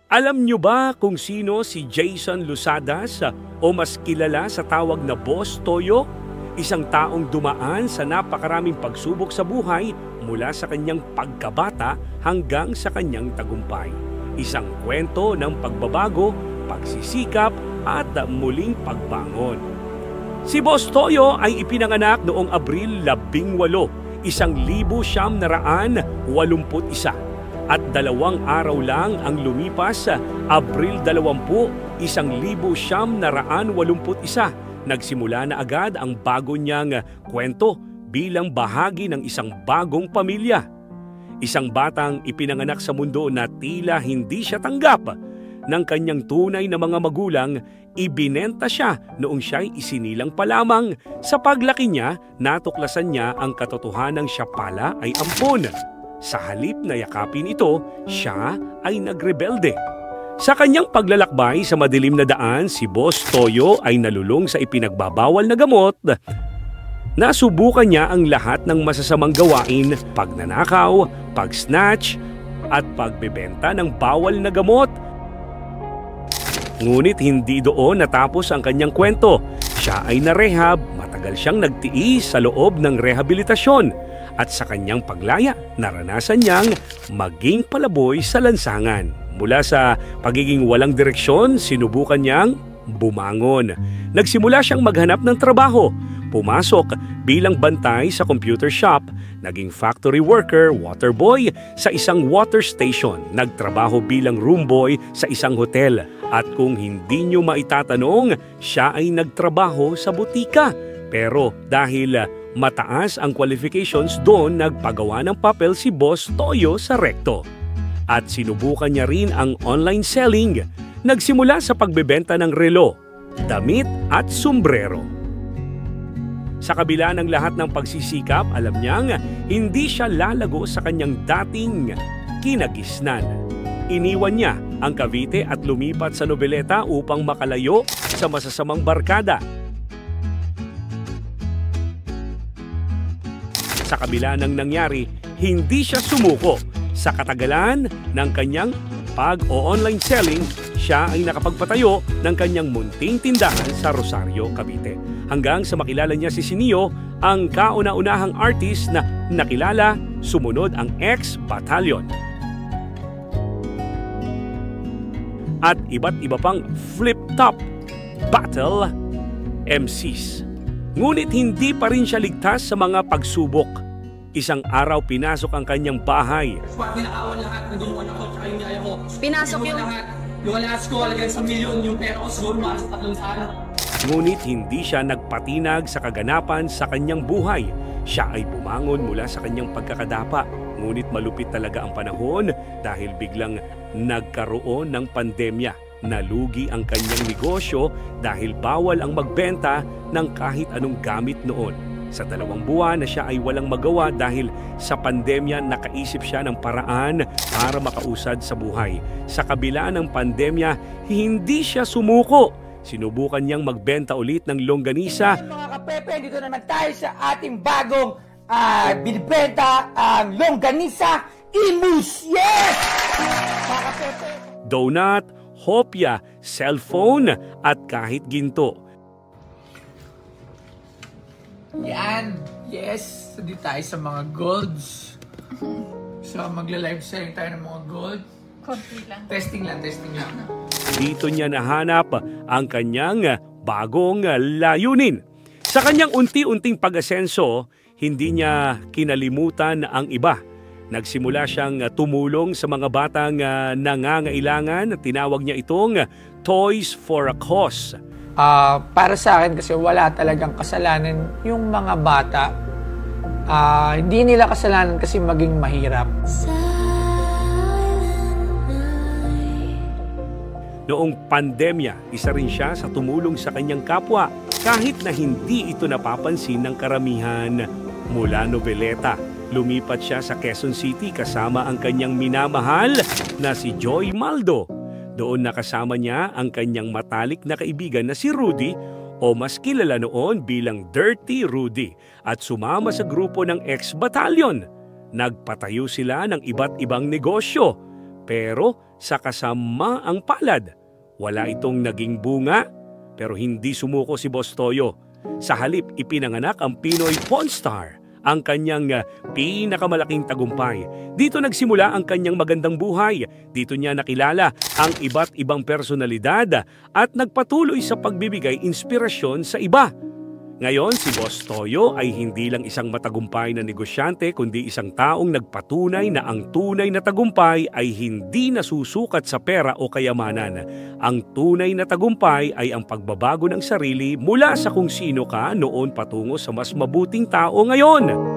Alam nyo ba kung sino si Jason Lusadas o mas kilala sa tawag na Boss Toyo? Isang taong dumaan sa napakaraming pagsubok sa buhay mula sa kanyang pagkabata hanggang sa kanyang tagumpay. Isang kwento ng pagbabago, pagsisikap at muling pagbangon. Si Boss Toyo ay ipinanganak noong Abril 18, 1981 at 2 araw lang ang lumipas sa Abril 20, 1981. Nagsimula na agad ang bago niyang kwento bilang bahagi ng isang bagong pamilya. Isang batang ipinanganak sa mundo na tila hindi siya tanggap ng kanyang tunay na mga magulang. Ibinenta siya noong siya'y isinilang pa lamang. Sa paglaki niya, natuklasan niya ang katotohanang siya pala ay ampon. Sa halip na yakapin ito, siya ay nagrebelde. Sa kanyang paglalakbay sa madilim na daan, si Boss Toyo ay nalulong sa ipinagbabawal na gamot. Nasubukan niya ang lahat ng masasamang gawain, pagnanakaw, pagsnatch, at pagbebenta ng bawal na gamot. Ngunit hindi doon natapos ang kanyang kwento. Siya ay narehab, matagal siyang nagtiis sa loob ng rehabilitasyon. At sa kanyang paglaya, naranasan niyang maging palaboy sa lansangan. Mula sa pagiging walang direksyon, sinubukan niyang bumangon. Nagsimula siyang maghanap ng trabaho. Pumasok bilang bantay sa computer shop, naging factory worker, water boy sa isang water station, nagtrabaho bilang room boy sa isang hotel. At kung hindi niyo maitatanong, siya ay nagtrabaho sa butika. Pero dahil mataas ang qualifications doon, nagpagawa ng papel si Boss Toyo sa Recto. At sinubukan niya rin ang online selling. Nagsimula sa pagbebenta ng relo, damit at sombrero. Sa kabila ng lahat ng pagsisikap, alam niyang hindi siya lalago sa kanyang dating kinagisnan. Iniwan niya ang Cavite at lumipat sa Nobeleta upang makalayo sa masasamang barkada. Sa kabila ng nangyari, hindi siya sumuko. Sa katagalan ng kanyang pag-o-online selling, siya ay nakapagpatayo ng kanyang munting tindahan sa Rosario, Cavite. Hanggang sa makilala niya si Sinio, ang kauna-unahang artist na nakilala. Sumunod ang X Battalion. At iba't iba pang flip-top battle MCs. Ngunit hindi pa rin siya ligtas sa mga pagsubok. Isang araw pinasok ang kanyang bahay. Pinakawan lahat, nagumuan ako, tsaka yung naya ko. Pinasok yung lahat. Yung alas ko, alagay sa milyon, yung pera ko siguro mga sa 3 sana. Ngunit hindi siya nagpatinag sa kaganapan sa kanyang buhay. Siya ay bumangon mula sa kanyang pagkakadapa. Ngunit malupit talaga ang panahon dahil biglang nagkaroon ng pandemya. Nalugi ang kanyang negosyo dahil bawal ang magbenta ng kahit anong gamit noon. Sa 2 buwan na siya ay walang magawa dahil sa pandemya, nakaisip siya ng paraan para makausad sa buhay. Sa kabila ng pandemya, hindi siya sumuko. Sinubukan niyang magbenta ulit ng longganisa. Mga kapepe, dito naman tayo sa ating bagong binibenta ang longganisa Imus. Yes! Mga kapepe. Donut, hopya, cellphone at kahit ginto. Yan. Yes. So, di tayo sa mga golds. So, magla-live selling tayo ng mga gold. konti lang. Testing lang. Dito niya nahanap ang kanyang bagong layunin. Sa kanyang unti-unting pag-asenso, hindi niya kinalimutan ang iba. Nagsimula siyang tumulong sa mga batang nangangailangan. Tinawag niya itong Toys for a Cause. Para sa akin kasi wala talagang kasalanan yung mga bata. Hindi nila kasalanan kasi maging mahirap. Noong pandemya, isa rin siya sa tumulong sa kanyang kapwa kahit na hindi ito napapansin ng karamihan. Mula Noveleta, lumipat siya sa Quezon City kasama ang kanyang minamahal na si Joy Maldo. Doon nakasama niya ang kanyang matalik na kaibigan na si Rudy o mas kilala noon bilang Dirty Rudy at sumama sa grupo ng X Battalion. Nagpatayo sila ng iba't ibang negosyo. Pero sa kasamaang palad, wala itong naging bunga. Pero hindi sumuko si Boss Toyo. Sa halip, ipinanganak ang Pinoy Pawn Star, ang kanyang pinakamalaking tagumpay. Dito nagsimula ang kanyang magandang buhay. Dito niya nakilala ang iba't ibang personalidad at nagpatuloy sa pagbibigay inspirasyon sa iba. Ngayon, si Boss Toyo ay hindi lang isang matagumpay na negosyante kundi isang taong nagpatunay na ang tunay na tagumpay ay hindi nasusukat sa pera o kayamanan. Ang tunay na tagumpay ay ang pagbabago ng sarili mula sa kung sino ka noon patungo sa mas mabuting tao ngayon.